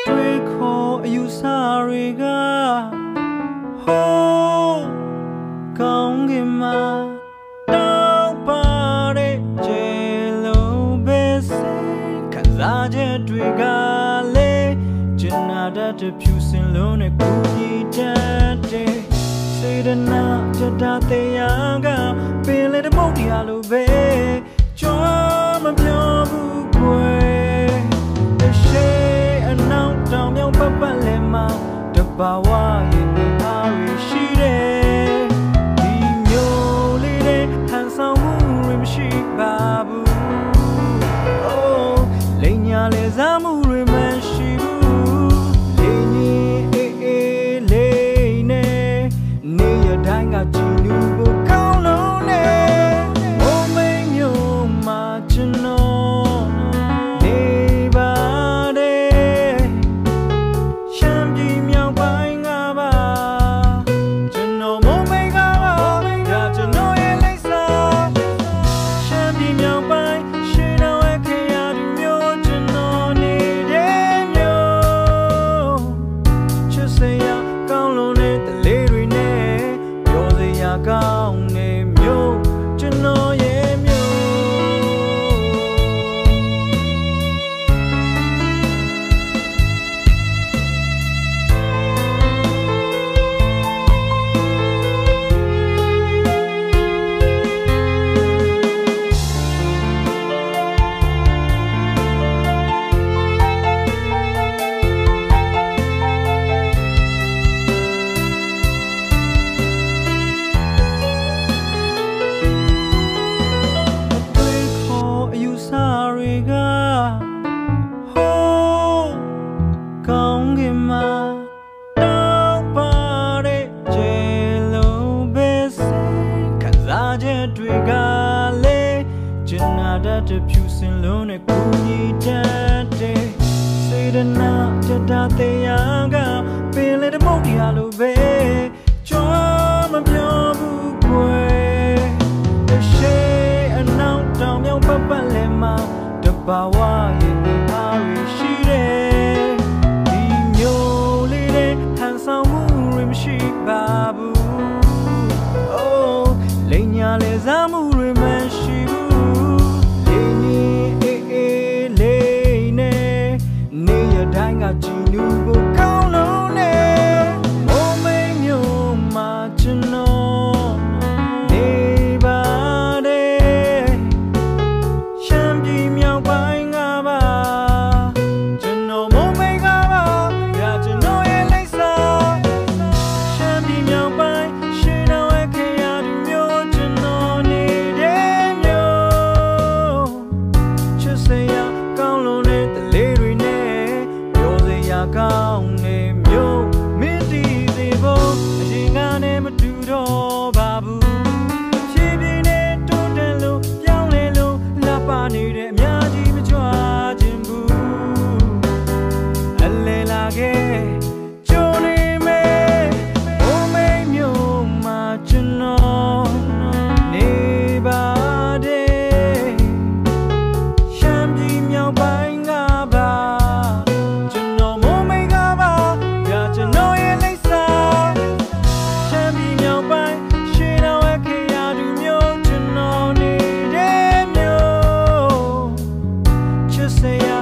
တွေခေါ်အယူဆတွေကဟိုးကောင်းကင်မှာတောက်ပါတဲ့ကျေလုံးပဲစိတ်ခံစားချက်တွေကလေကျင်နာတတ်တဲ့ဖြူစင်လုံးနဲ့ကိုကြီးတတ်တဲ့စေတနာကြတာတရားကပင်လေတမုတ်တရားလိုပဲကြွားမပြောဘူးကွယ်တရှိအနောက်တောင်မြောက်ပတ်ပတ်လည်မှာတဘာဝရဲ့အားရရှိတယ်ဒီမျိုးလေးတဲ့ဟန်ဆောင်မှုတွေမရှိပါဘူးအိုးလိန်ညာလေစားမှုတွေမရှိဘူးလိန်ကြီးအေးအေးလေးနဲ့နေရတိုင်းကကြည်နူဖို့ကောင်းလုံးနဲ့ဘုံမိန်မျိုးမှာကျွန်တော်နေပါတယ်ရှမ်းပြည်မြောက်ပိုင်းကပါကျွန်တော်ဘုံမိန်ကပါဒါကျွန်တော်ရဲ့လိပ်စာရှမ်းပြည်မြောက်ပိုင်းရှေးတော်ရဲ့ခေတ်ရသူမျိုးကျွန်တော်နေတဲ့မျိုးချစ်စရာကောင်းလုံးတဲ့တလေးတွေနဲ့ပြောစရာကောင်းနေမျိုးကျွန်တော်ရဲ့မျိုးတွေကဟိုးကောင်းကင်မှာတောက်ပါတဲ့ကျေလုံးပဲစိတ်ခံစားချက်တွေကလေကျင်နာတတ်တဲ့ဖြူစင်လုံးနဲ့ကိုကြီးတတ်တဲ့စေတနာကြတာတရားကပင်လေတမုတ်တရားလိုပဲကြွားမပြောဘူးကွယ်တရှိအနောက်တောင်မြောက်ပတ်ပတ်လည်မှာတဘာဝရဲ့အားရရှိတယ်ဒီမျိုးလေးတဲ့ဟန်ဆောင်မှုတွေမရှိပါဘူးအိုးလိန်ညာလေစားမှုတွေမရှိဘူးလိန်ကြီးအေးအေးလေးနဲ့နေရတိုင်းကကြည်နူဖို့ကောင်းလုံးနဲ့ဘုံမိန်မျိုးမှာကျွန်တော်နေပါတယ်ရှမ်းပြည်မြောက်ပိုင်းကပါကျွန်တော်မမိတ်ကပါဒါကျွန်တော်ရဲ့လိပ်စာရှမ်းပြည်မြောက်ပိုင်းရှေးတော်ရဲ့ခေတ်ရသူမျိုးကျွန်တော်နေတဲ့မျိုးချစ်စရာကောင်းလုံးတဲ့တလေးတွေနဲ့ပြောစရာကောင်းနေမျိုးမင်းတည်စေဖို့အရင်ကနဲ့မတူတော့ပါဘူးဖြည်းဖြည်းနဲ့တိုးတက်လို့ပြောင်းလဲလို့လာပါနေတဲ့အများကြီးမကြွားခြင်းဘူးအလဲလာခဲ့ကြုံနေမယ်ဘုံမိန်မျိုးမှာကျွန်တော်နေပါတယ်ရှမ်းပြည်မြောက်ပိုင်းကပါကျွန်တော်မမိတ်ကပါဒါကျွန်တော်ရဲ့လိပ်စာရှမ်းပြည်မြောက်ပိုင်းရှေးတော်ရဲ့ခေတ်ရသူမျိုးကျွန်တော်နေတဲ့မျိုးချစ်စရာ